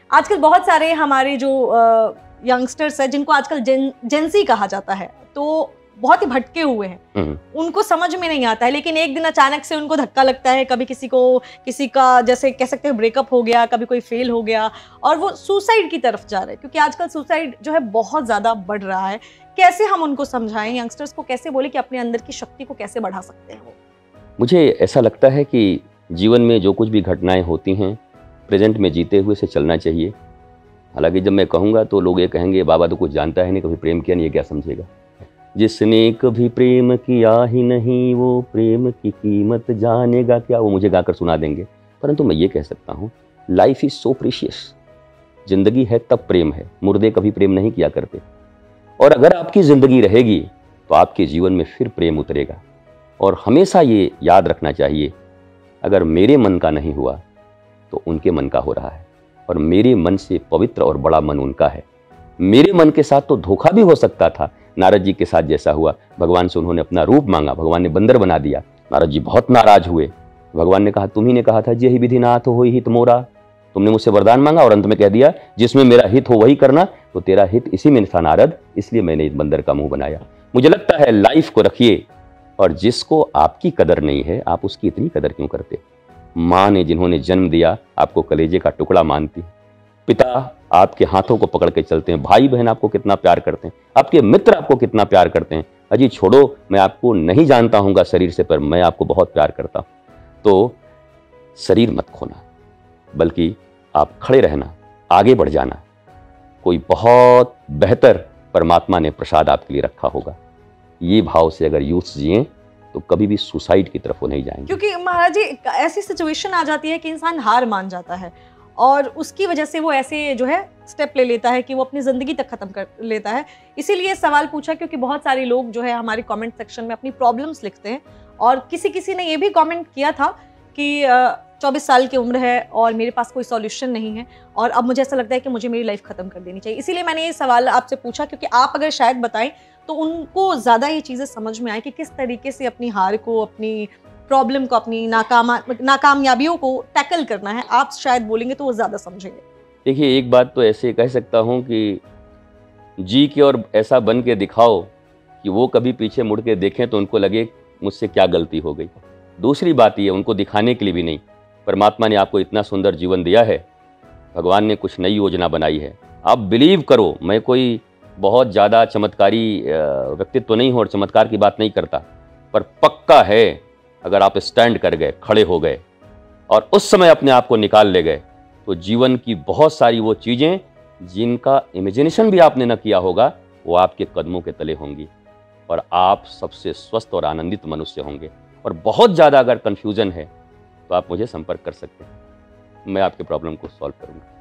आजकल बहुत सारे हमारे जो यंगस्टर्स हैं जिनको आजकल जेंसी कहा जाता है, तो बहुत ही भटके हुए हैं, उनको समझ में नहीं आता है, लेकिन एक दिन अचानक से उनको धक्का लगता है, कभी किसी का जैसे कह सकते हैं ब्रेकअप हो गया, कभी कोई फेल हो गया और वो सुसाइड की तरफ जा रहे हैं, क्योंकि आजकल सुसाइड जो है बहुत ज़्यादा बढ़ रहा है। कैसे हम उनको समझाएं, यंगस्टर्स को कैसे बोले कि अपने अंदर की शक्ति को कैसे बढ़ा सकते हैं वो? मुझे ऐसा लगता है कि जीवन में जो कुछ भी घटनाएं होती हैं, प्रेजेंट में जीते हुए से चलना चाहिए। हालांकि जब मैं कहूँगा तो लोग ये कहेंगे बाबा तो कुछ जानता है नहीं, कभी प्रेम किया नहीं, ये क्या समझेगा। जिसने कभी प्रेम किया ही नहीं वो प्रेम की कीमत जानेगा क्या, वो मुझे गाकर सुना देंगे। परंतु मैं ये कह सकता हूँ, लाइफ इज सो प्रीशियस। जिंदगी है तब प्रेम है, मुर्दे कभी प्रेम नहीं किया करते। और अगर आपकी जिंदगी रहेगी तो आपके जीवन में फिर प्रेम उतरेगा। और हमेशा ये याद रखना चाहिए, अगर मेरे मन का नहीं हुआ तो उनके मन का हो रहा है, और मेरे मन से पवित्र और बड़ा मन उनका है। मेरे मन के साथ तो धोखा भी हो सकता था, नारद जी के साथ जैसा हुआ। भगवान से उन्होंने अपना रूप मांगा, भगवान ने बंदर बना दिया। नारद जी बहुत नाराज हुए। भगवान ने कहा तुम्ही ने कहा था जे ही विधि नाथ हो हित मोरा, तुमने मुझसे वरदान मांगा और अंत में कह दिया जिसमें मेरा हित हो वही करना, तो तेरा हित इसी में था नारद, इसलिए मैंने इस बंदर का मुंह बनाया। मुझे लगता है लाइफ को रखिए, और जिसको आपकी कदर नहीं है आप उसकी इतनी कदर क्यों करते। माँ ने जिन्होंने जन्म दिया आपको कलेजे का टुकड़ा मानती, पिता आपके हाथों को पकड़ के चलते हैं, भाई बहन आपको कितना प्यार करते हैं, आपके मित्र आपको कितना प्यार करते हैं। अजी छोड़ो, मैं आपको नहीं जानता हूँगा शरीर से, पर मैं आपको बहुत प्यार करता हूँ। तो शरीर मत खोना, बल्कि आप खड़े रहना, आगे बढ़ जाना। कोई बहुत बेहतर परमात्मा ने प्रसाद आपके लिए रखा होगा। ये भाव से अगर यूथ जिए तो कभी भी सुसाइड की तरफ वो नहीं जाएंगे। क्योंकि महाराज जी ऐसी सिचुएशन आ जाती है कि इंसान हार मान जाता है और उसकी वजह से वो ऐसे जो है स्टेप ले लेता है कि वो अपनी ज़िंदगी तक ख़त्म कर लेता है। इसीलिए सवाल पूछा क्योंकि बहुत सारे लोग जो है हमारे कमेंट सेक्शन में अपनी प्रॉब्लम्स लिखते हैं, और किसी ने ये भी कमेंट किया था कि 24 साल की उम्र है और मेरे पास कोई सॉल्यूशन नहीं है और अब मुझे ऐसा लगता है कि मुझे मेरी लाइफ ख़त्म कर देनी चाहिए। इसीलिए मैंने ये सवाल आपसे पूछा, क्योंकि आप अगर शायद बताएं तो उनको ज़्यादा ये चीज़ें समझ में आए कि किस तरीके से अपनी हार को, अपनी प्रॉब्लम को, अपनी नाकामयाबियों को टैकल करना है। आप शायद बोलेंगे तो वो ज़्यादा समझेंगे। देखिए, एक बात तो ऐसे कह सकता हूँ कि जी के और ऐसा बन के दिखाओ कि वो कभी पीछे मुड़ के देखें तो उनको लगे मुझसे क्या गलती हो गई। दूसरी बात ये, उनको दिखाने के लिए भी नहीं, परमात्मा ने आपको इतना सुंदर जीवन दिया है, भगवान ने कुछ नई योजना बनाई है। आप बिलीव करो, मैं कोई बहुत ज़्यादा चमत्कारी व्यक्तित्व तो नहीं हूँ और चमत्कार की बात नहीं करता, पर पक्का है अगर आप स्टैंड कर गए, खड़े हो गए और उस समय अपने आप को निकाल ले गए, तो जीवन की बहुत सारी वो चीज़ें जिनका इमेजिनेशन भी आपने न किया होगा वो आपके कदमों के तले होंगी और आप सबसे स्वस्थ और आनंदित मनुष्य होंगे। और बहुत ज़्यादा अगर कन्फ्यूज़न है तो आप मुझे संपर्क कर सकते हैं, मैं आपके प्रॉब्लम को सॉल्व करूँगा।